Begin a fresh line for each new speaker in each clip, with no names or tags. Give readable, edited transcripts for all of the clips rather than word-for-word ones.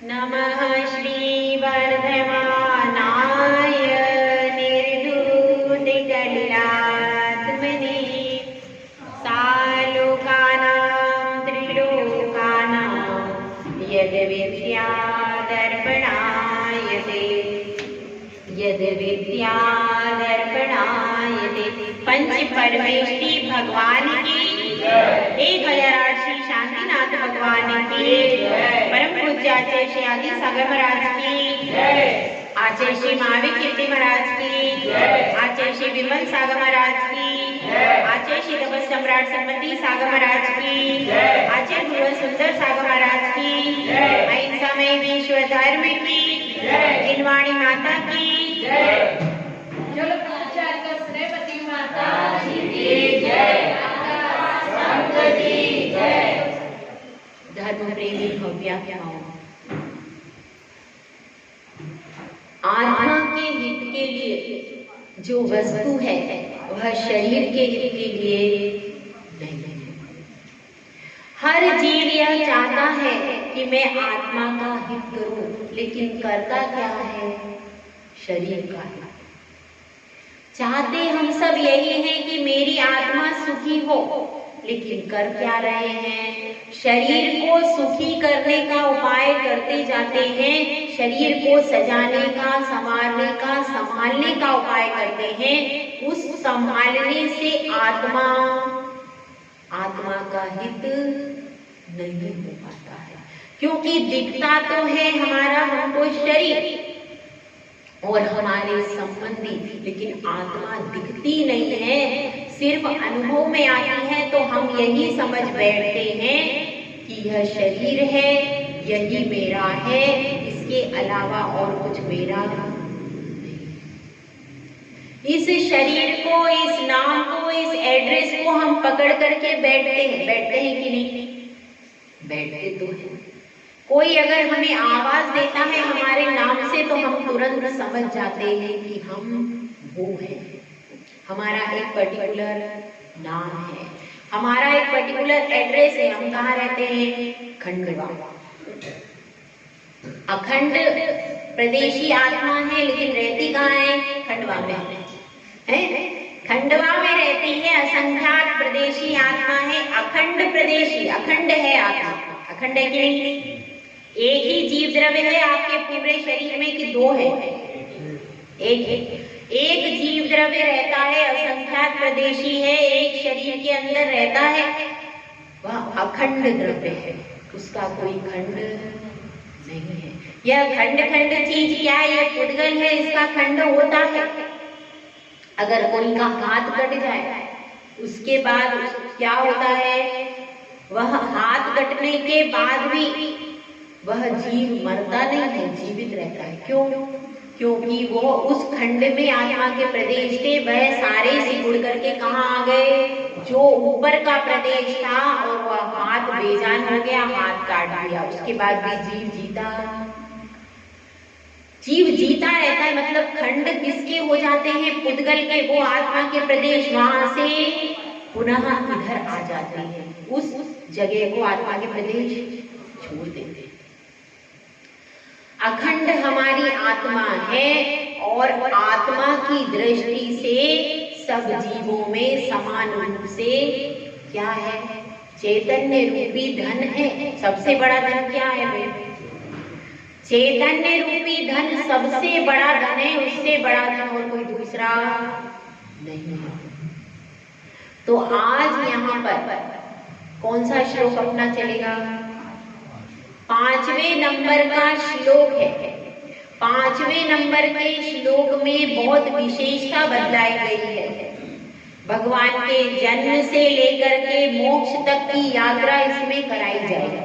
नमः श्रीवर्धमानाय निर्धूतिकलिलात्मने सालोकानां त्रिलोकानां यद्विद्यादर्पणायते पंच परमेष्टि भगवान की 1008 श्री शांतिनाथ भगवान की परम पूज्य आचार्य श्री आदि सागर महाराज की आचार्य श्री महावीर कीर्ति महाराज की आचार्य श्री विमल सागर महाराज की आचार्य श्री तपस सम्राट सम्मति सागर महाराज की आचार्य गुरु सुंदर सागर महाराज की अहिंसामय विश्व धर्म की जिनवाणी माता की श्रीमती माता की जय। धर्म प्रेमी भव्यात्माओं, आत्मा के हित के लिए जो वस्तु है वह शरीर के हित के लिए नहीं है। हर जीव यह चाहता है कि मैं आत्मा का हित करूं, लेकिन करता क्या है? शरीर का हित। चाहते हम सब यही है कि मेरी आत्मा सुखी हो, लेकिन कर क्या रहे हैं? शरीर को सुखी करने का उपाय करते जाते हैं, शरीर को सजाने का, संवारने का, संभालने का उपाय करते हैं। उस संभालने से आत्मा का हित नहीं हो पाता है, क्योंकि दिखता तो है हमारा हमको शरीर और हमारे संबंधी, लेकिन आत्मा दिखती नहीं है, सिर्फ अनुभव में आती है। तो हम यही समझ बैठते हैं कि यह शरीर है, यही मेरा है, इसके अलावा और कुछ मेरा नहीं। इस शरीर को, इस नाम को, इस एड्रेस को हम पकड़ करके बैठते हैं कि नहीं? बैठते तो हैं। कोई अगर हमें आवाज देता है हमारे नाम से तो हम तुरंत समझ जाते हैं कि हम वो हैं। हमारा एक पर्टिकुलर नाम है, हमारा एक पर्टिकुलर एड्रेस है। हम कहाँ रहते हैं? खंडवा। अखंड प्रदेशी आत्मा है, लेकिन रहती कहाँ है? खंडवा में है। खंडवा में रहती है। असंख्यात प्रदेशी आत्मा है, अखंड प्रदेशी, अखंड है आत्मा। अखंड है कि नहीं? एक ही जीव द्रव्य है आपके पूरे शरीर में कि दो है? एक जीव द्रव्य रहता है, असंख्यात प्रदेशी है, एक शरीर के अंदर रहता है, वह अखंड द्रव्य है, उसका कोई खंड नहीं है। यह खंड चीज क्या है? यह पुद्गल है, इसका खंड होता है। अगर कोई का हाथ कट जाए उसके बाद क्या होता है? वह हाथ कटने के बाद भी वह जीव मरता नहीं है, जीवित रहता है। क्यों? क्योंकि वो उस खंड में आत्मा के प्रदेश थे, वह सारे सिकुड़ करके कहाँ आ गए? जो ऊपर का प्रदेश था, और वह हाथ बेजान हो गया, हाथ काट दिया, उसके बाद भी जीव जीता रहता है। मतलब खंड किसके हो जाते हैं? पुद्गल के। वो आत्मा के प्रदेश वहां से पुनः इधर आ जाते हैं, उस जगह को आत्मा के प्रदेश छोड़ देते हैं। अखंड हमारी आत्मा है, और आत्मा की दृष्टि से सब जीवों में समान रूप से क्या है? चैतन्य रूपी धन है। सबसे बड़ा धन क्या है भाई? चैतन्य रूपी धन सबसे बड़ा धन है, उससे बड़ा धन और कोई दूसरा नहीं है। तो आज यहाँ पर कौन सा श्लोक अपना चलेगा? 5वें नंबर का श्लोक है। 5वें नंबर के श्लोक में बहुत विशेषता बतलाई गई है। भगवान के जन्म से लेकर के मोक्ष तक की यात्रा इसमें कराई जाएगी।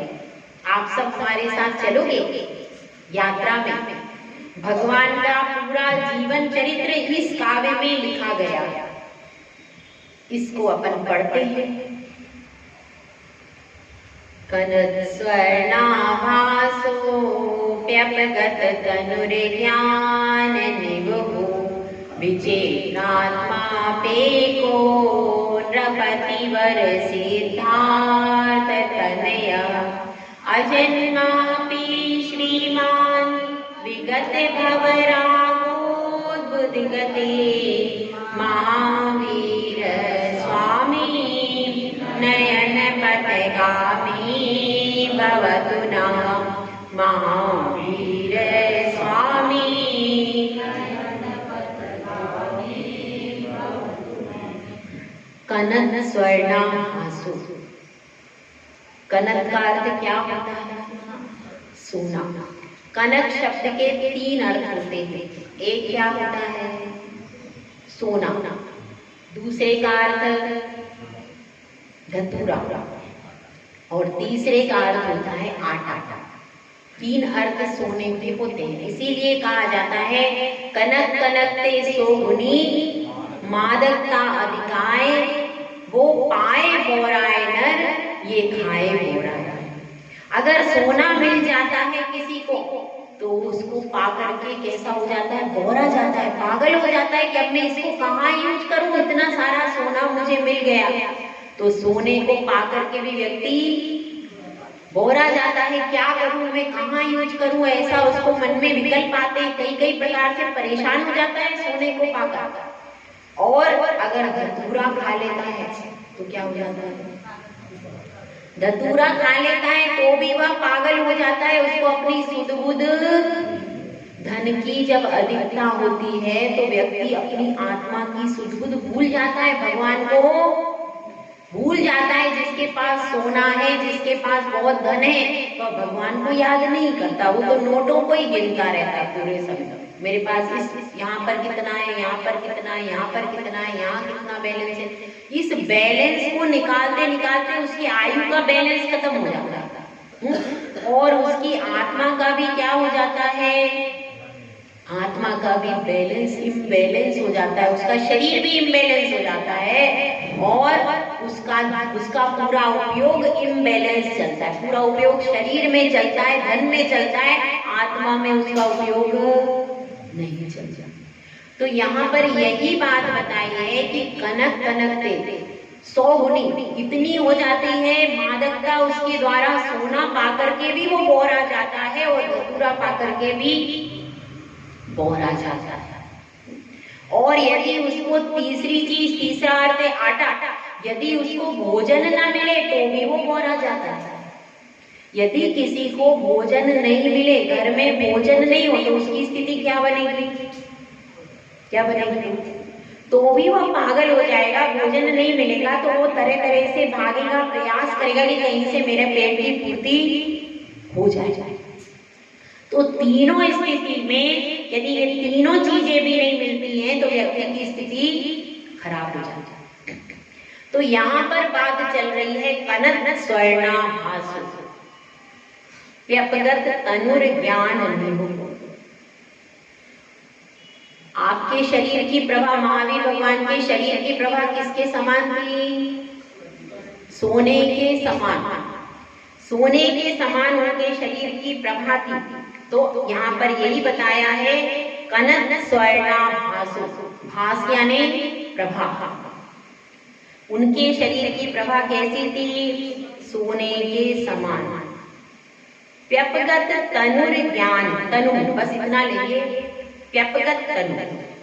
आप सब हमारे साथ चलोगे यात्रा में? भगवान का पूरा जीवन चरित्र इस काव्य में लिखा गया। इसको अपन पढ़ते हैं। कनत्स्वर्णाभासोऽप्यपगत तनुर्ज्ञान निवहो विचेनात्मापेको नृपतिवर सिद्धार्थ तनया अजन्मापि श्रीमान् विगत भवरागोद्बुद्धिगते महावीर स्वामी नयन पथगामी भवतु नः महावीर स्वामी। कनक स्वर्णाभासु। कनक का अर्थ क्या होता है? सोना। कनक शब्द के 3 अर्थ होते हैं। एक क्या होता है? सोना। दूसरे का अर्थ धतूरा और तीसरे का अर्थ होता है आटा। 3 अर्थ सोने के होते हैं, इसीलिए कहा जाता है कनक कनकते सोगुनी मादकता अधिकाय वो पाए बोराए नर ये खाए बोराए। अगर सोना मिल जाता है किसी को तो उसको पा करके कैसा हो जाता है? बोरा जाता है, पागल हो जाता है कि अब मैं इसको कहाँ यूज करूं, इतना सारा सोना मुझे मिल गया। तो सोने को पा करके भी व्यक्ति बोरा जाता है, क्या करूं मैं, कहाँ यूज करूं, ऐसा उसको मन में विकल्प आते हैं, कई प्रकार से परेशान हो जाता है सोने को पाकर। और अगर धतूरा खा लेता है तो क्या हो जाता है? धतूरा खा लेता है तो भी वह पागल हो जाता है, उसको अपनी सुध बुध धन की जब अधिकता होती है तो व्यक्ति अपनी आत्मा की सुध बुध भूल जाता है, भगवान को भूल जाता है। जिसके पास सोना है, जिसके पास बहुत धन है, तो भगवान को याद नहीं करता, वो तो नोटों को ही गिनता रहता है पूरे समय। मेरे पास यहाँ पर कितना है, यहाँ पर कितना है, यहाँ पर कितना है, यहाँ कितना बैलेंस है। इस बैलेंस को निकालते निकालते उसकी आयु का बैलेंस खत्म हो जाता है और उसकी आत्मा का भी क्या हो जाता है? आत्मा का भी बैलेंस इम्बैलेंस हो जाता है, उसका शरीर भी इम्बैलेंस हो जाता है और उसका पूरा उपयोग इम्बैलेंस चलता है। पूरा उपयोग शरीर में चलता है, धन में चलता है, आत्मा में उसका उपयोग नहीं चलता। तो यहाँ पर यही बात बताई है कि कनक कनकते 100 गुनी इतनी हो जाती है मादकता उसके द्वारा, सोना पाकर के भी वो बोरा जाता है और धतूरा पाकर के भी बोरा जाता है। और यदि उसको तीसरी चीज, तीसरा अर्थ है आटा, यदि उसको भोजन न मिले तो भी वो बोरा जाता है। यदि किसी को भोजन नहीं मिले, घर में भोजन नहीं हो, तो उसकी स्थिति क्या बनेगी? क्या बनेगी? तो भी वह पागल हो जाएगा। भोजन नहीं मिलेगा तो वो तरह तरह से भागेगा, प्रयास करेगा कि कहीं से मेरे पेट की पूर्ति हो जाए। तो तीनों स्थिति में यदि ये तीनों चीजें भी नहीं मिलती हैं तो व्यक्ति की स्थिति खराब हो जाती है। तो यहाँ पर बात चल रही है कनक स्वर्णाभासु व्यपगत तनुर्ज्ञान निभु। आपके शरीर की प्रभा, महावीर भगवान के शरीर की प्रभा किसके समान थी? सोने के समान। सोने के समान उनके शरीर की प्रभा थी। तो यहाँ पर यही बताया है कनक स्वर्णाभासु। भास यानी प्रभा। उनके शरीर की प्रभा कैसी थी? सोने के समान। व्यपगत तनुर्ज्ञान, तनु बस इतना लेंगे, व्यपगत तनु।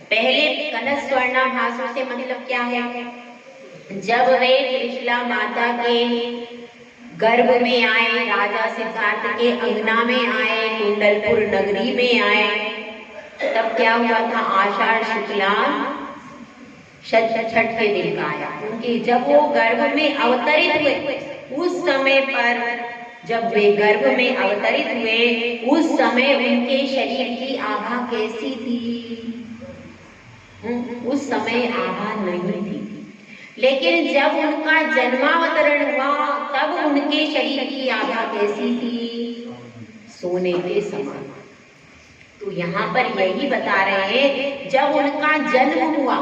पहले कनक स्वर्णाभासु से मतलब क्या है? जब वे त्रिशला माता के गर्भ में आए, राजा सिद्धार्थ के अंगना में आए, कुंडलपुर नगरी में आए, तब क्या हुआ था? आषाढ़ शुक्ला छठ के दिन का आया। उनके जब वो गर्भ में अवतरित हुए, उस समय पर जब वे गर्भ में अवतरित हुए, उस समय उनके शरीर की आभा कैसी थी? उस समय आभा नहीं थी। लेकिन जब उनका जन्मावतरण हुआ तब उनके शरीर की आभा कैसी थी? सोने के समान। तो यहाँ पर यही बता रहे हैं जब उनका जन्म हुआ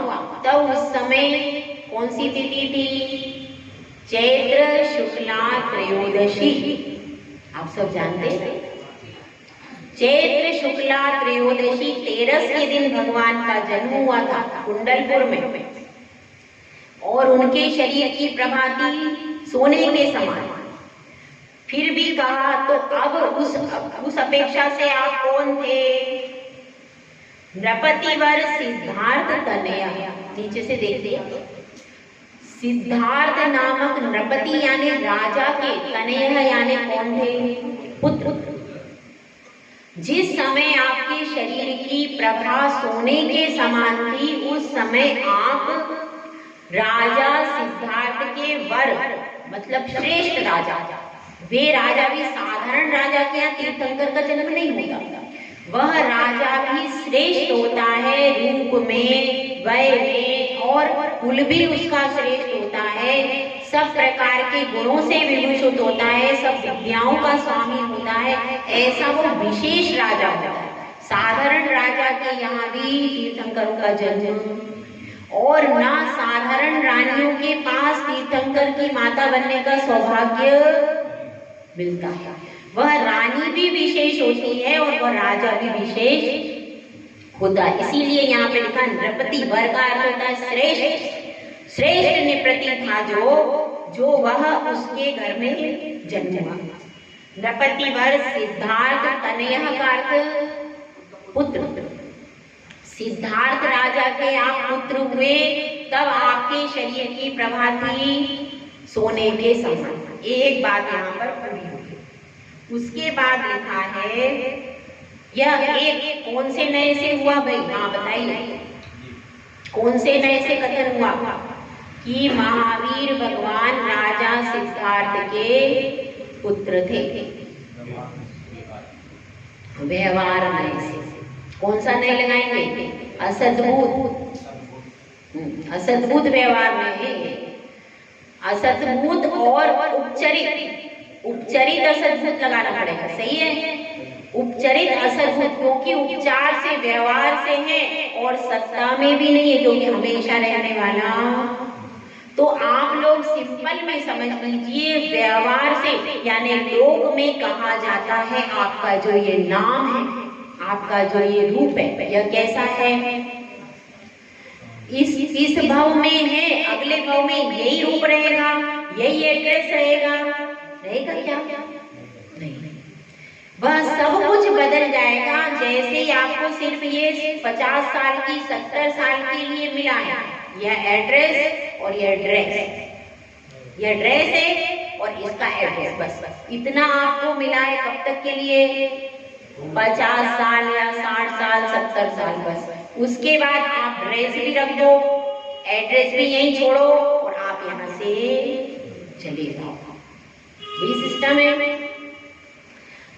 तब उस समय कौन सी तिथि थी? चैत्र शुक्ला त्रयोदशी। आप सब जानते हैं चैत्र शुक्ला त्रयोदशी 13 के दिन भगवान का जन्म हुआ था कुंडलपुर में और उनके शरीर की प्रभा थी सोने के समान। फिर भी कहा तो अब उस अपेक्षा से आप कौन थे? नृपतिवर सिद्धार्थ तनया। नीचे से देखिए, सिद्धार्थ नामक नृपति यानी राजा के, तनया यानी कौन थे? पुत्र। जिस समय आपके शरीर की प्रभा सोने के समान थी, उस समय आप राजा सिद्धार्थ के वर, मतलब श्रेष्ठ राजा। वे राजा भी साधारण राजा के यहाँ तीर्थंकर का जन्म नहीं होता, वह राजा भी श्रेष्ठ होता है रूप में, वय में, और कुल भी उसका श्रेष्ठ होता है, सब प्रकार के गुणों से विभूषित होता है, सब विद्याओं का स्वामी होता है। ऐसा वो विशेष राजा होता है। साधारण राजा के यहाँ भी तीर्थंकरों का जन्म, और ना साधारण रानियों के पास तीर्थंकर की माता बनने का सौभाग्य मिलता है। वह रानी भी विशेष होती है और वह राजा भी विशेष होता है। इसीलिए यहाँ पे लिखा नृपति वर का अर्थ होता है श्रेष्ठ। श्रेष्ठ नृपति था जो वह उसके घर में जन्म हुआ। नृपति वर सिद्धार्थ तनया का अर्थ पुत्र। सिद्धार्थ राजा के आप पुत्र हुए, तब आपके शरीर की प्रभा थी सोने के समान। एक बात यहाँ पर पूरी होगी। उसके बाद लिखा है, यह एक कौन से नए से हुआ भाई? हाँ बताइए, कौन से नए से कथन हुआ? कि महावीर भगवान राजा सिद्धार्थ के पुत्र थे। व्यवहार नए से। कौन सा नए लगाएंगे? असद्भुत। असद्भुत व्यवहार में, असद्भुत और उपचरित। उपचरित असद्भुत लगाना पड़ेगा, सही है? उपचरित असद्भुत, क्योंकि उपचार से, व्यवहार से है, और सत्ता में भी नहीं है, क्योंकि हमेशा रहने वाला। तो आप लोग सिंपल में समझ लीजिए, व्यवहार से यानी लोक में कहा जाता है आपका जो ये नाम है, आपका जो ये रूप है, यह कैसा है? इस भाव में है, अगले भाव में यही रूप रहेगा, यही एड्रेस रहेगा क्या? नहीं, वह सब कुछ बदल जाएगा। जैसे ही आपको सिर्फ ये 50 साल की, 70 साल के लिए मिला है, यह एड्रेस और यह ड्रेस, यह ड्रेस है और इसका एड्रेस, बस इतना आपको मिला है। कब तक के लिए? 50 साल या 60 साल, 70 साल, बस। उसके बाद आप ड्रेस भी रख दो, एड्रेस भी यहीं छोड़ो, और आप यहाँ से चले जाओ। ये सिस्टम है।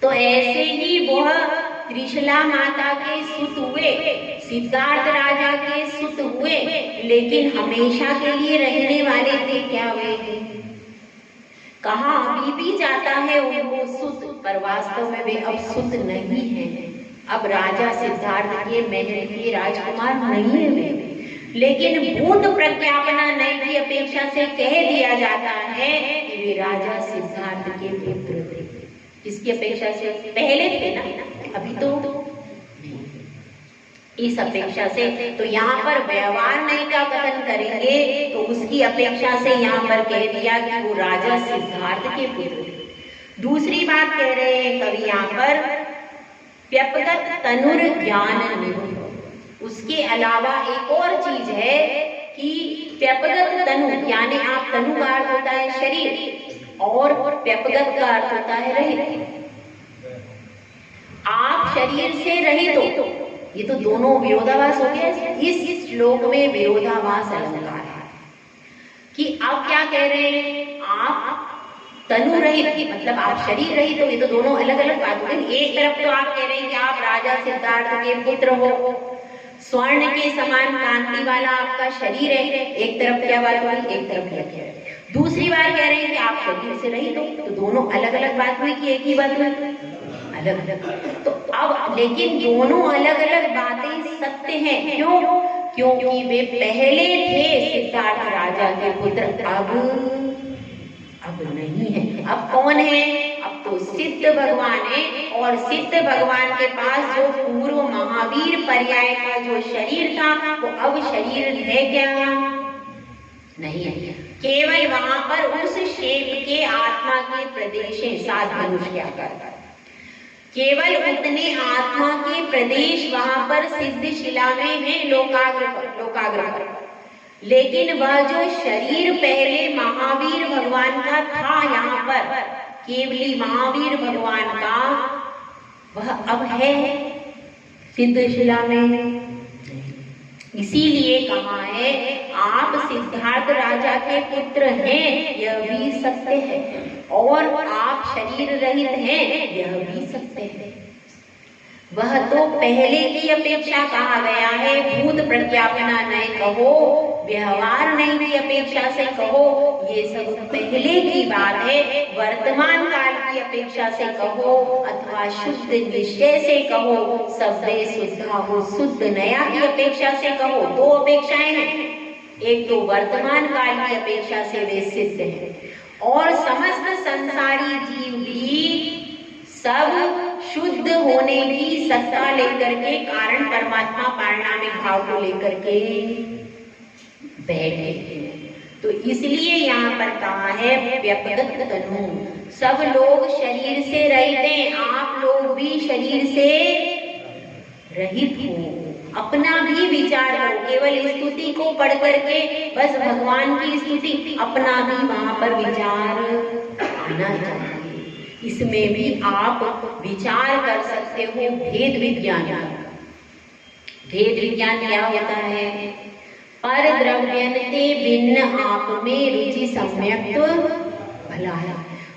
तो ऐसे ही वह त्रिशला माता के सुत हुए, सिद्धार्थ राजा के सुत हुए, लेकिन हमेशा के लिए रहने वाले थे। क्या हुए थे? कहा अभी भी जाता है उनको सुत, पर वास्तव में वे अब सुत नहीं है। अब राजा सिद्धार्थ के महल के राजकुमार नहीं है वे, लेकिन भूत प्रज्ञापना नई की अपेक्षा से कह दिया जाता है कि वे राजा सिद्धार्थ के पुत्र थे। किसकी अपेक्षा से? पहले थे ना, अभी तो नहीं। इस अपेक्षा से तो यहाँ पर व्यवहार नहीं का कथन करेंगे, तो उसकी अपेक्षा से यहाँ पर कह दिया कि वो राजा सिद्धार्थ के पुत्र थे। दूसरी बात कह रहे हैं कवि यहाँ पर, व्यपगत तनुर ज्ञान निबुध। उसके अलावा एक और चीज है कि व्यपगत तनु, यानी आप, तनु का अर्थ होता है शरीर और व्यपगत का अर्थ होता है रहित। आप शरीर से रहित हो, ये तो दोनों विरोधाभास हो गया। इस श्लोक में विरोधाभास अलंकार है कि आप क्या कह रहे हैं? आप तनु रहित, मतलब आप शरीर रहित हो, ये तो दोनों अलग अलग बात हो गई। एक तरफ तो आप कह रहे हैं कि आप राजा सिद्धार्थ के पुत्र हो, स्वर्ण के समान कांति वाला आपका शरीर है, एक तरफ क्या बात हुई, एक तरफ क्या कह रहे हैं। दूसरी बार कह रहे हैं कि आप शरीर से रहित हो, तो दोनों अलग अलग बात हुई कि एक ही बात हुई? अलग अलग। तो अब लेकिन दोनों अलग अलग बातें सत्य हैं। क्यों? क्योंकि वे पहले थे सिद्धार्थ राजा के पुत्र, अब नहीं है। अब कौन है? अब तो सिद्ध भगवान है, और सिद्ध भगवान के पास जो पूर्व महावीर पर्याय का जो शरीर था, वो अब शरीर है क्या? नहीं है, केवल वहां पर उस शेप के आत्मा के प्रदेश हैं, 7 धनुष के आकार का, केवल उतने आत्मा के प्रदेश वहां पर सिद्ध शिला में है, लोकाग्र पर। लेकिन वह जो शरीर पहले महावीर भगवान का था यहाँ पर, केवली महावीर भगवान का, वह अब है सिद्ध शिला में। इसीलिए कहा है, आप सिद्धार्थ राजा के पुत्र हैं, यह भी सत्य है, और आप शरीर रहित हैं, यह भी सत्य है। वह तो पहले की अपेक्षा कहा गया है, भूत प्रत्यापना नहीं कहो, व्यवहार नहीं की अपेक्षा से कहो, ये सब पहले की बात है। वर्तमान काल की अपेक्षा से कहो अथवा शुद्ध निश्चय से कहो, सबे शुद्धा हो, शुद्ध नया की अपेक्षा से कहो, 2 अपेक्षाएं हैं। एक तो वर्तमान काल की अपेक्षा से वे सिद्ध है, और समस्त संसारी जीव भी सब शुद्ध होने की सत्ता लेकर के, कारण परमात्मा पारिणामिक भाव को लेकर के बैठे हैं। तो इसलिए यहाँ पर कहा है, व्यपगत तनु, सब लोग शरीर से रहित हैं, आप लोग भी शरीर से रहित हो। अपना भी विचार करो, केवल स्तुति को पढ़ करके बस भगवान की स्तुति, अपना भी वहां पर विचार आना चाहिए। इसमें भी आप विचार कर सकते हो भेद विज्ञान। भेद विज्ञान क्या होता है? पर द्रव्यन्ते भिन्न आप में रुचि सम्यक भला है।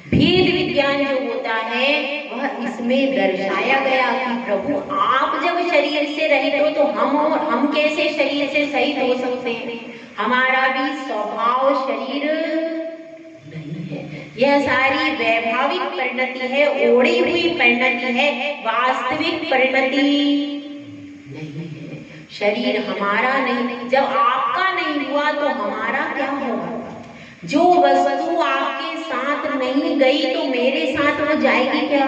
भेद विज्ञान जो होता है वह इसमें दर्शाया गया कि प्रभु आप जब शरीर से रहित हो तो हम कैसे शरीर से सहित हो सकते हैं? हमारा भी स्वभाव शरीर नहीं है। यह सारी वैभाविक परिणति है, ओढ़ी हुई परिणति है, वास्तविक परिणति नहीं है। शरीर हमारा नहीं, जब आपका नहीं हुआ तो हमारा क्या होगा? जो वस्तु आपके साथ नहीं गई तो मेरे साथ वो जाएगी क्या?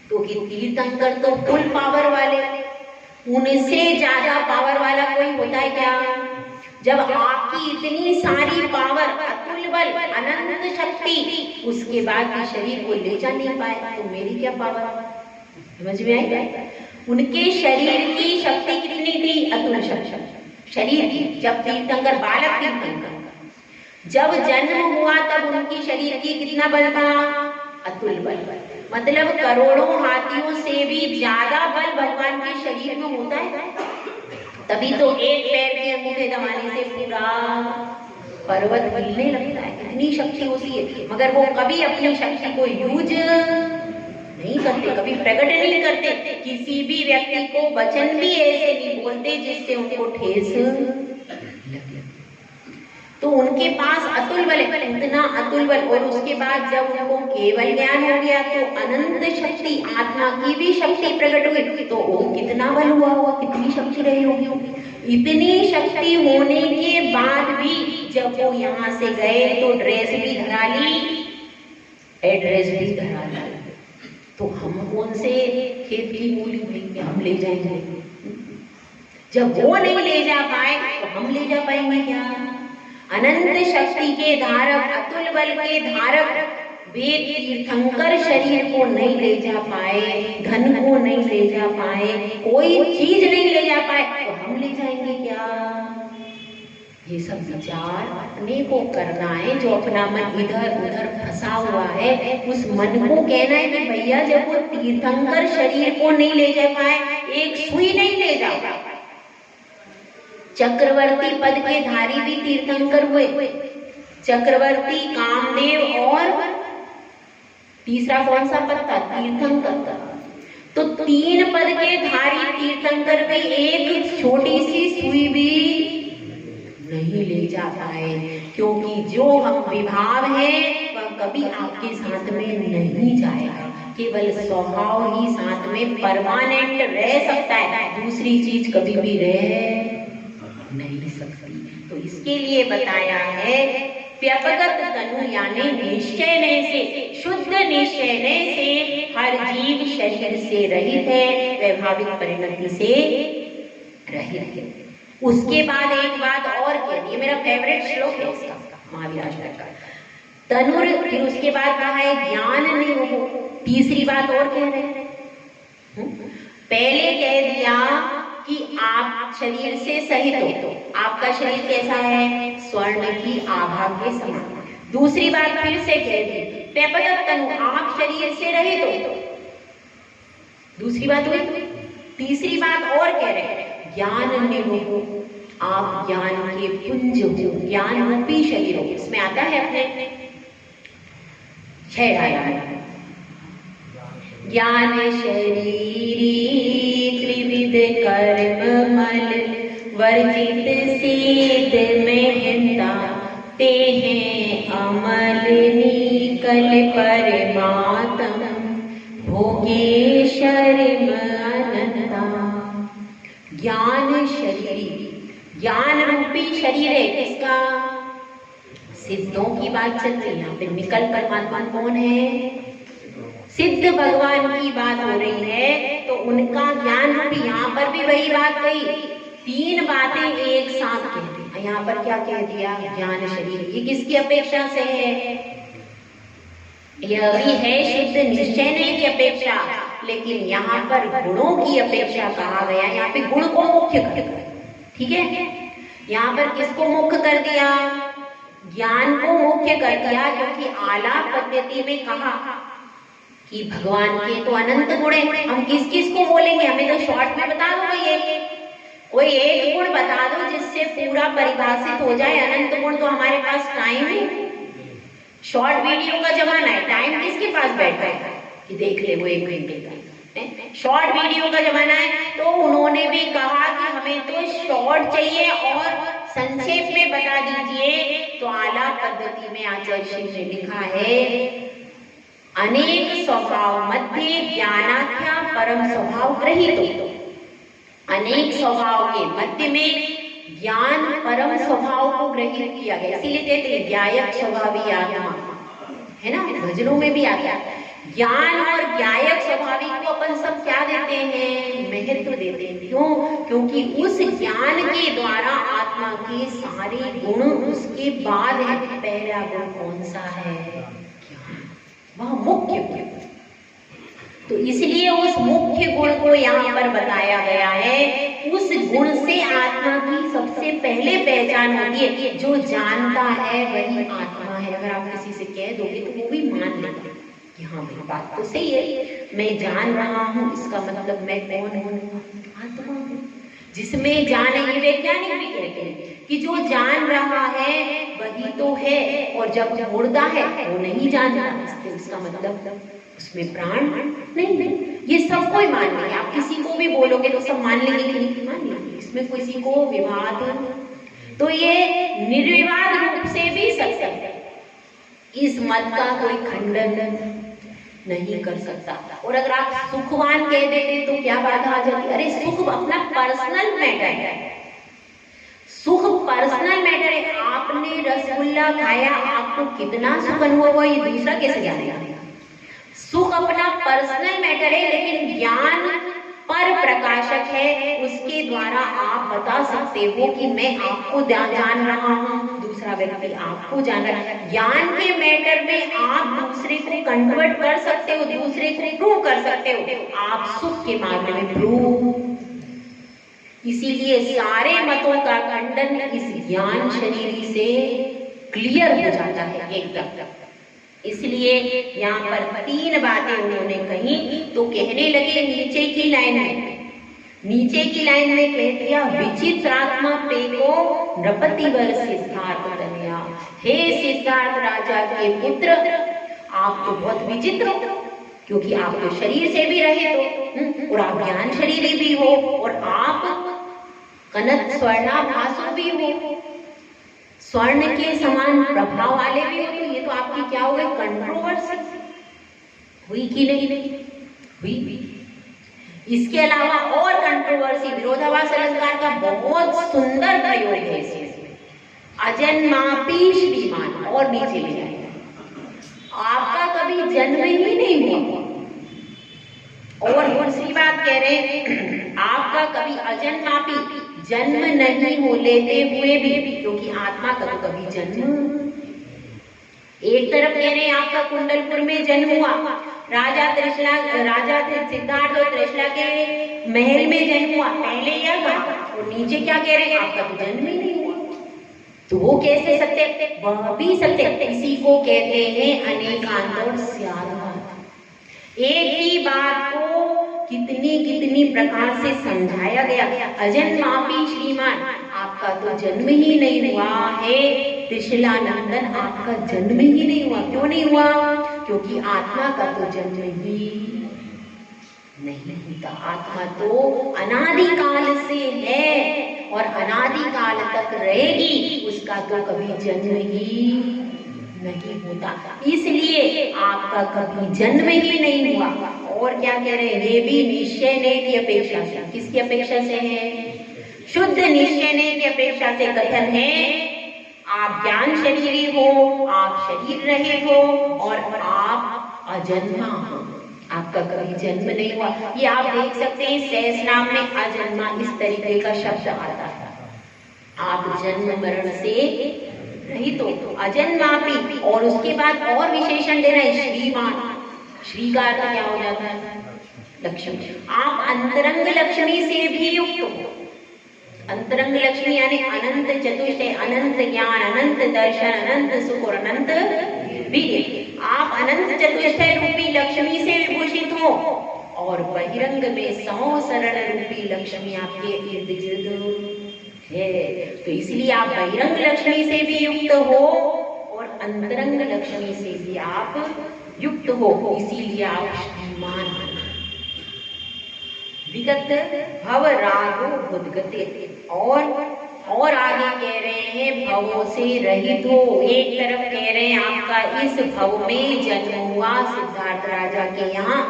तो तीर्थंकर तो फुल पावर वाले, उनसे ज्यादा पावर वाला कोई होता है क्या? जब आपकी इतनी सारी पावर, अतुल बल, अनंत शक्ति, उसके बाद भी शरीर को ले जा नहीं पाए तो मेरी क्या पावर? समझ में आई? उनके शरीर की शक्ति कितनी थी? अतुल शक्ति शरीर की। जब तीर्थंकर बालक तीर्थंकर जब जन्म हुआ तब उनकी शरीर की कितना बल था? अतुल बल। मतलब करोड़ों हाथियों से भी ज्यादा बल भगवान के शरीर में होता है। तभी तो एक पैर के अंगूठे दबाने से पूरा पर्वत हिलने लगता है। इतनी शक्ति होती है, मगर वो कभी अपनी शक्ति को यूज नहीं करते, कभी प्रकट नहीं करते। किसी भी व्यक्ति को वचन भी ऐसे नहीं बोलते जिससे उनको ठेस लगे। तो उनके पास अतुल बल, इतना अतुल बल। और उसके बाद जब उनको केवल ज्ञान हो गया तो अनंत शक्ति, आत्मा की भी शक्ति प्रकट हुई। तो वो कितना बल हुआ होगा, कितनी शक्ति रही होगी? इतनी शक्ति होने के बाद भी जब वो यहाँ से गए तो ड्रेस भी धरा ली, एड्रेस भी धरा ली। तो हम कौन से खेत की मूली लेंगे, हम ले जाएंगे? जब वो नहीं ले जा पाए तो हम ले जा पाएंगे क्या? अनंत शक्ति के धारक, अतुल बल के धारक वे तीर्थंकर शरीर को नहीं ले जा पाए, धन को नहीं ले जा पाए, कोई चीज नहीं ले जा पाए, तो हम ले जाएंगे क्या? ये सब विचार अपने को करना है। जो अपना मन इधर उधर फंसा हुआ है, उस मन को कहना है कि भैया जब वो तीर्थंकर शरीर को नहीं ले जा पाए, एक सुई नहीं ले जा पाए। चक्रवर्ती पद के धारी भी तीर्थंकर हुए, चक्रवर्ती, कामदेव और तीसरा कौन सा पद था? तीर्थंकर। तो 3 पद के धारी तीर्थंकर भी एक छोटी सी सुई भी नहीं ले जा पाए, क्योंकि जो हम विभाव है वह कभी आपके साथ में नहीं जाएगा। केवल स्वभाव ही साथ में परमानेंट रह सकता है, दूसरी चीज कभी भी रह नहीं सकती। तो इसके लिए बताया है व्यपगत तनु, यानी निश्चय से, शुद्ध निश्चय से हर जीव शरीर से रहित है, वैभाविक परिणति से रहित है। उसके बाद एक बात और कह दी, मेरा फेवरेट श्लोक है इसका, महावीराष्टक का। तनुर, फिर उसके बाद कहा है ज्ञान निरुहो, तीसरी बात और कह रहे हैं। पहले कह दिया कि आप शरीर से सहित हो, आपका शरीर कैसा है, स्वर्ण की आभा के समान। दूसरी बात फिर से कह दी, पेपदत तनु, आप शरीर से रहित हो, दूसरी बात हुई। तीसरी बात और कह रहे हैं ज्ञान निरुहो, आप ज्ञान के पुंज हो, ज्ञान रूपी शरीर हो। इसमें आता है अपने 6 आयाम, ज्ञान शरीरी त्रिविध कर्म मल वर्जित सिद्ध महंता, ते हैं अमल निकल परमात्म भोगे शर्म अनंता। ज्ञान शरीरी, ज्ञान रूपी शरीर है किसका, सिद्धों की बात चल रही है यहाँ पे। निकल परमात्मा कौन है, सिद्ध भगवान की बात हो रही है, तो उनका ज्ञान रूपी, यहाँ पर भी वही बात कही, 3 बातें एक साथ कह दी। यहाँ पर क्या कह दिया, ज्ञान शरीर, ये किसकी अपेक्षा से है, यह भी है शुद्ध निश्चय की अपेक्षा, लेकिन यहाँ पर गुणों की अपेक्षा कहा गया, यहाँ पे गुण को मुख्य कर दिया। ठीक है, यहाँ पर किसको मुख्य कर दिया, ज्ञान को मुख्य कर दिया, क्योंकि आलाप पद्धति में कहा कि भगवान के तो अनंत गुण है, हम किस किस को बोलेंगे, हमें तो शॉर्ट में बता दो, कोई एक गुण बता दो जिससे पूरा परिभाषित हो जाए अनंत गुण। तो हमारे पास टाइम है, शॉर्ट वीडियो का जमाना है, टाइम किसके पास बैठा है कि देख ले वो 1 घंटे का, शॉर्ट वीडियो का जमाना है। तो उन्होंने भी कहा कि हमें तो शॉर्ट चाहिए और संक्षेप में बता दीजिए। तो आलाप पद्धति में आचार्य श्री ने लिखा है, अनेक स्वभाव मध्य ज्ञानाख्या परम स्वभाव ग्रहीतो, अनेक स्वभाव के मध्य में ज्ञान परम स्वभाव को ग्रहित किया गया। इसीलिए कहते हैं ज्ञायक स्वभावी आत्मा, है ना, भजनों में भी आता है। ज्ञान और ज्ञायक स्वाभाविक को अपन सब क्या देते हैं, महत्व देते हैं। क्यों, क्योंकि उस ज्ञान के द्वारा आत्मा के सारे गुण उसके बाद है। पहला गुण कौन सा है, वह मुख्य गुण। तो इसलिए उस मुख्य गुण को यहाँ पर बताया गया है। उस गुण से आत्मा की सबसे पहले पहचान होती है। जो जानता है वही आत्मा है। अगर आप किसी से कह दोगे तो वो भी मान लेगा कि हाँ भाई बात तो सही है, मैं जान रहा हूँ, इसका मतलब मैं कौन हूँ, आत्मा हूँ। जिसमें जाने, ये वैज्ञानिक भी कहते हैं कि जो जान रहा है वही तो है, और जब मुर्दा है वो नहीं जान रहा, इसका मतलब उसमें प्राण नहीं। ये सब कोई मान लेंगे, आप किसी को भी बोलोगे तो सब मान लेंगे कि नहीं मान लेंगे, इसमें किसी को विवाद। तो ये निर्विवाद रूप से भी सत्य है, इस मत का कोई खंडन नहीं कर सकता। और अगर आप सुखवान कह देते तो क्या बाधा आ जाती, अरे सुख अपना पर्सनल मैटर है, सुख पर्सनल मैटर है। आपने रसगुल्ला खाया, आपको कितना सुख अनुभव हुआ ये दूसरा कैसे जानेगा। सुख अपना पर्सनल मैटर है, लेकिन ज्ञान पर प्रकाशक है, उसके द्वारा आप बता सकते हो कि मैं आपको जान रहा हूँ, दूसरा व्यक्ति आपको जान रहा है। ज्ञान के मैटर में आप दूसरे को कन्वर्ट कर सकते हो, दूसरे को प्रूव कर सकते हो, आप सुख के मामले में प्रूव। इसीलिए सारे मतों का खंडन इस ज्ञान शरीरी से क्लियर हो जाता है एकदम। इसलिए यहाँ पर 3 बातें उन्होंने कही। तो कहने लगे नीचे की लाइन में, नीचे की लाइन में कह दिया विचित्रात्मा पे को नृपतिवर सिद्धार्थ तनया, हे सिद्धार्थ राजा के पुत्र, आप तो बहुत विचित्र हो, क्योंकि आप तो शरीर से भी रहे हो और आप ज्ञान शरीरी भी हो और आप कनक स्वर्णाभासु भी हो, स्वर्ण के समान प्रभाव वाले भी हो। तो ये तो आपकी क्या हो गई, कंट्रोवर्सी हुई कि नहीं हुई। इसके अलावा और कंट्रोवर्सी, विरोधाभास अलंकार का बहुत सुंदर प्रयोग है इसमें, अजन्मापि श्रीमान, और नीचे ले जाएगा, आपका कभी जन्म ही नहीं हुआ। और दूसरी बात कह रहे हैं आपका कभी अजन्मापि जन्म नहीं हो लेते हुए भी, क्योंकि आत्मा का तो कभी जन्म, एक तरफ कह रहे हैं आपका कुंडलपुर में जन्म हुआ, राजा सिद्धार्थ और त्रिशला के महल में जन्म हुआ, पहले या कहा, और नीचे क्या कह रहे हैं आपका तो जन्म ही नहीं हुआ, तो वो कैसे सत्य? वह भी सत्य। इसी को कहते हैं अनेकांत और स्याद्भात। एक ही बात को कितनी प्रकार से समझाया गया। अजन्मापि श्रीमान, आपका तो जन्म ही नहीं हुआ है त्रिशला नंदन, आपका जन्म ही नहीं हुआ। क्यों नहीं हुआ? क्योंकि आत्मा का तो जन्म ही नहीं होता। आत्मा तो अनादिकाल से है और अनादिकाल तक रहेगी, उसका तो कभी जन्म ही नहीं होता। इसलिए आपका कभी जन्म ही नहीं हुआ। और क्या कह रहे हैं? ये भी निश्चय ने की अपेक्षा से, किसकी अपेक्षा से है? शुद्ध निश्चय ने की अपेक्षा से कथन है, आप ज्ञान शरीरी हो, आप शरीर रहित हो और आप अजन्मा हो, आपका कभी जन्म नहीं हुआ। ये आप देख सकते हैं सहस्रनाम में अजन्मा इस तरीके का शब्द आता है। आप जन्म मरण से रहित हो, अजन्मापि, और उसके बाद और विशेषण दे रहे हैं श्रीमान। श्री का अर्थ क्या हो जाता है? लक्ष्मी। आप अंतरंग लक्ष्मी से भी युक्त हो। अंतरंग लक्ष्मी यानी अनंत चतुष्टय, अनंत ज्ञान, अनंत दर्शन, अनंत सुख और अनंत वीर्य। आप अनंत चतुष्टय रूपी लक्ष्मी से विभूषित हो और बहिरंग में 100 शरण रूपी लक्ष्मी आपके इर्द गिर्द है। तो इसलिए आप बहिरंग लक्ष्मी से भी युक्त हो और अंतरंग लक्ष्मी से भी आप युक्त हो, इसीलिए आप श्रीमान। विगत भव रागो बुद्गते, और आगे कह रहे हैं भवों से रहित हो। एक तरफ कह रहे हैं आपका इस भव में जन्म हुआ सिद्धार्थ राजा के यहाँ,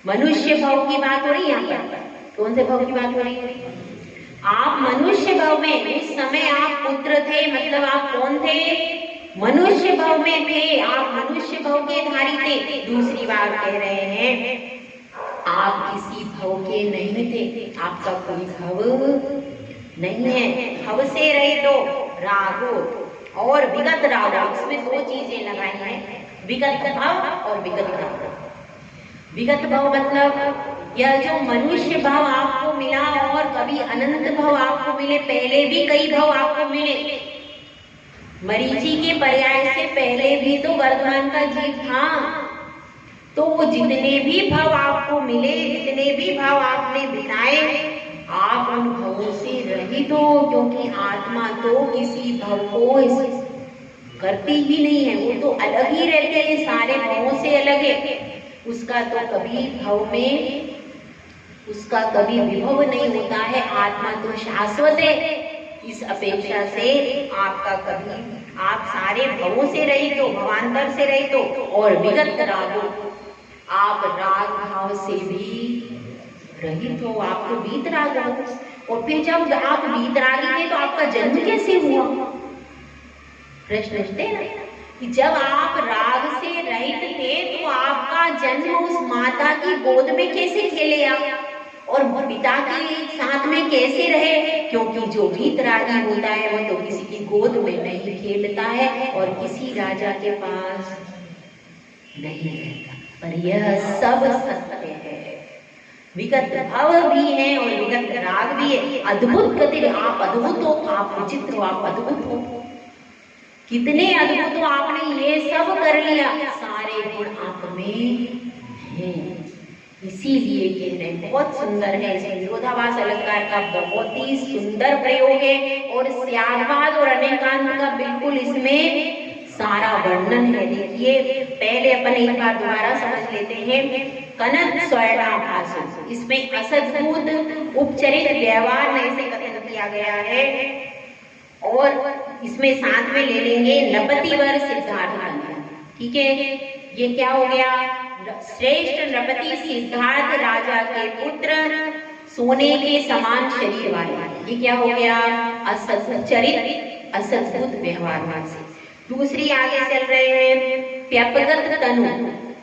मनुष्य भव की बात हो रही है। यहाँ पर कौन से भव की बात हो रही है? आप मनुष्य भव में, उस समय आप पुत्र थे, मतलब आप कौन थे? मनुष्य भव में थे, आप मनुष्य भव के धारी थे। दूसरी बात कह रहे हैं आप किसी भव के नहीं थे, आपका कोई भव नहीं है। भव से रहे तो रागो और विगत रागो, इसमें दो चीजें लगाई हैं, विगत भव और विगत रागो। विगत भव मतलब यह जो मनुष्य भव आपको मिला और कभी अनंत भव आपको मिले, पहले भी कई भव आपको मिले। मरीचि के पर्याय से पहले भी तो वर्तमान का जीव था। तो वो जितने भी भव आपको मिले, जितने भी भव आपने बिताए, आप उन भवों से रहित हो, क्योंकि आत्मा तो किसी भव को करती ही नहीं है, वो तो अलग ही रहते हैं, सारे भवों से अलग है। उसका तो कभी भव में उसका कभी विभव नहीं होता है। आत्मा तो शाश्वत है, इस अपेक्षा से आपका कभी, आप सारे भवों से रहित हो, भवांतर से रहित हो। और विगत रागो, आप राग भाव से भी रहित हो, आपको वीतराग हो। और फिर जब आप वीतरागी थे तो आपका जन्म कैसे हुआ? प्रश्न उठते ना कि जब आप राग से रहित थे तो आपका जन्म उस माता की गोद में कैसे खेले आप, और पिता के साथ में कैसे रहे? क्योंकि जो वीतरागी होता है वो तो किसी की गोद में नहीं खेलता है और किसी राजा के पास नहीं रहता। पर यह सब सत्य है। विगत भव भी है और विगत राग भी है। अद्भुत गति, आप अद्भुत हो, आप विचित्र हो, आप अद्भुत हो। कितने अद्भुत हो, आपने ये सब कर लिया, सारे गुण आप में हैं। इसीलिए कह रहे हैं, बहुत सुंदर है। इसमें विरोधाभास अलंकार का बहुत ही सुंदर प्रयोग है और स्याद्भात और अनेकांत का बिल्कुल इसमें सारा वर्णन है। देखिए पहले अपन एक बार दोबारा समझ लेते हैं। कनक स्वर्णाभास, इसमें असद्भुत उपचरित व्यवहार में से कथन किया गया है। और इसमें साथ में ले लेंगे नपति वर सिद्धार्थ। ठीक है, ये क्या हो गया? श्रेष्ठ नृपति सिद्धार्थ राजा के पुत्र, सोने के समान शरीर वाले। ये क्या हो गया? असच्चरित असद्भुत व्यवहार से। दूसरी आगे चल रहे हैं व्यपगत तनु,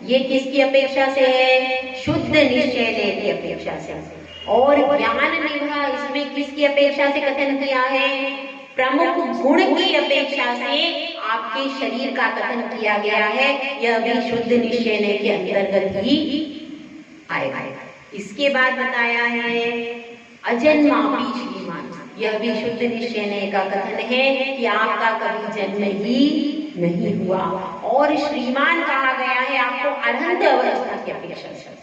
ये किसकी अपेक्षा से है? शुद्ध निश्चय की अपेक्षा से। और ज्ञान निभा इसमें किसकी अपेक्षा से कथन किया है? प्रमुख गुण की अपेक्षा से आपके शरीर का कथन किया गया है। यह भी शुद्ध निश्चय के अंतर्गत ही आएगा। इसके बाद बताया है अजन्मापि श्रीमान, यह भी शुद्ध निश्चय का कथन है कि आपका कभी जन्म ही नहीं हुआ। और श्रीमान कहा गया है आपको अनंत अवस्था की अपेक्षा से,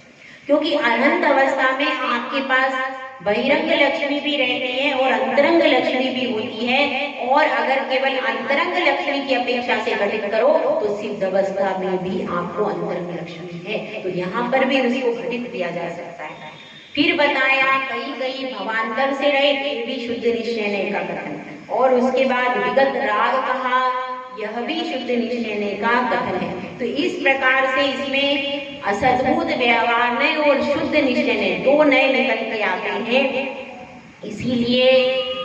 क्योंकि अनंत अवस्था में आपके पास बहिरंग लक्ष्मी भी रहती है और अंतरंग लक्ष्मी भी होती है। और अगर केवल अंतरंग लक्ष्मी की अपेक्षा से घटित करो तो सिद्ध अवस्था में भी आपको अंतरंग लक्ष्मी है, तो यहाँ पर भी उसको घटित किया जा सकता है। फिर बताया कई कई भवांतर से रहे, फिर भी शुद्ध निश्चय का कथन। और उसके बाद विगत राग कहा, यह भी शुद्ध निश्चय का कथन है। तो इस प्रकार से इसमें असद्भुत व्यवहार नए और शुद्ध निश्चय दो नए निकल के आते हैं। इसीलिए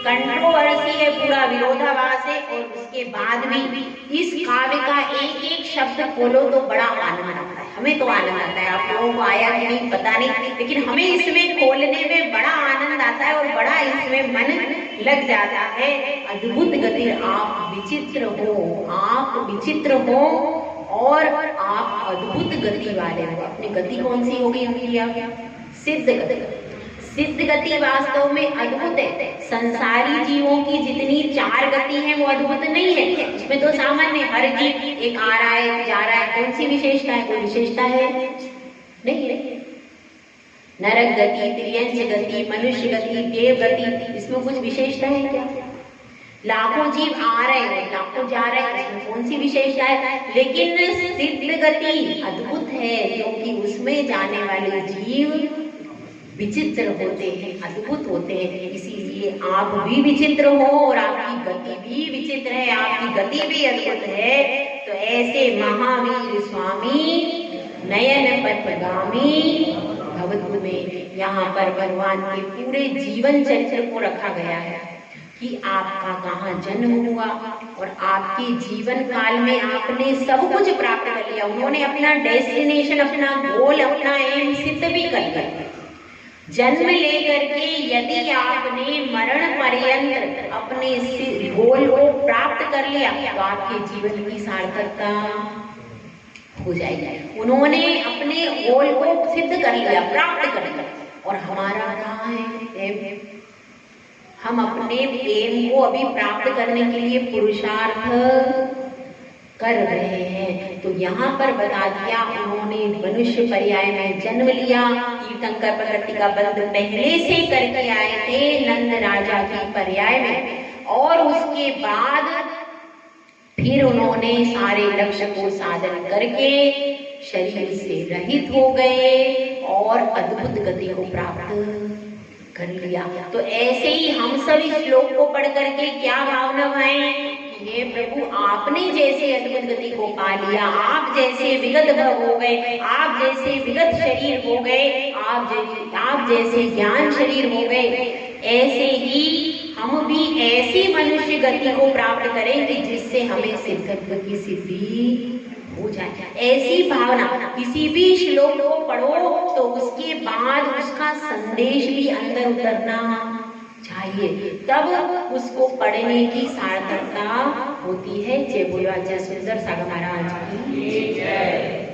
कंट्रोवर्सी है, पूरा विरोधाभास है। और उसके बाद भी इस काव्य का एक एक शब्द खोलो तो बड़ा आनंद आता है। हमें तो आनंद आता है, आप लोगों को आया कि नहीं पता नहीं, लेकिन हमें इसमें खोलने में बड़ा आनंद आता है और बड़ा इसमें मन लग जाता है। अद्भुत गति, आप विचित्र हो, आप विचित्र हो और आप अद्भुत गति वाले हो। अपनी गति कौन सी होगी उनकी? सिद्ध गति। सिद्ध गति वास्तव में अद्भुत है। संसारी जीवों की जितनी चार गति है वो अद्भुत नहीं है, उसमें तो सामान्य हर जीव एक आ रहा है जा रहा है, कौन सी विशेषता है? कोई विशेषता है नहीं है। नरक गति, त्रियंश गति, मनुष्य गति, देव गति, इसमें कुछ विशेषता है क्या? लाखों जीव आ रहे हैं, लाखों जा रहे हैं, इसमें कौन सी विशेषता है? लेकिन सिद्ध गति अद्भुत है, क्योंकि उसमें जाने वाले जीव विचित्र होते हैं, अद्भुत होते हैं। इसीलिए आप भी विचित्र हो और आपकी गति भी विचित्र है, आपकी गति भी अद्भुत है। तो ऐसे महावीर स्वामी नयन पथगामी भवतु में यहाँ पर भगवान के पूरे जीवन चरित्र को रखा गया है कि आपका कहाँ जन्म हुआ और आपके जीवन काल में आपने सब कुछ प्राप्त कर लिया। उन्होंने अपना डेस्टिनेशन, अपना गोल, अपना एम सिद्ध भी कर लिया। जन्म लेकर के यदि आपने मरण पर्यंत अपने गोल को प्राप्त कर लिया तो आपके जीवन की सार्थकता हो जाएगी। उन्होंने अपने गोल को सिद्ध कर लिया, प्राप्त कर लिया। और हमारा कहाँ है? हम अपने प्रेम को अभी प्राप्त करने के लिए पुरुषार्थ कर रहे हैं। तो यहाँ पर बता दिया उन्होंने मनुष्य पर्याय में जन्म लिया, तीर्थंकर प्रकृति का बंध पहले से करके आए थे नंद राजा के पर्याय में। और उसके बाद फिर उन्होंने सारे लक्ष्य को साधन करके शरीर से रहित हो गए और अद्भुत गति को प्राप्त कर लिया। तो ऐसे ही हम सब इस श्लोक को पढ़ करके क्या भावना भाएं? हे प्रभु, आपने जैसे अद्भुत गति को पा लिया, आप जैसे विगत भव हो गए, आप जैसे विगत शरीर हो गए, आप जैसे ज्ञान शरीर हो गए, ऐसे ही हम भी ऐसी मनुष्य गति को प्राप्त करें कि जिससे हमें सिद्धत्व की सिद्धि हो जाए। ऐसी भावना किसी भी श्लोक को पढ़ो तो उसके बाद उसका संदेश भी अंदर उतरना चाहिए, तब उसको पढ़ने की सार्थकता होती है। जय बोलो आचार्य सुंदर सागर महाराज की जय।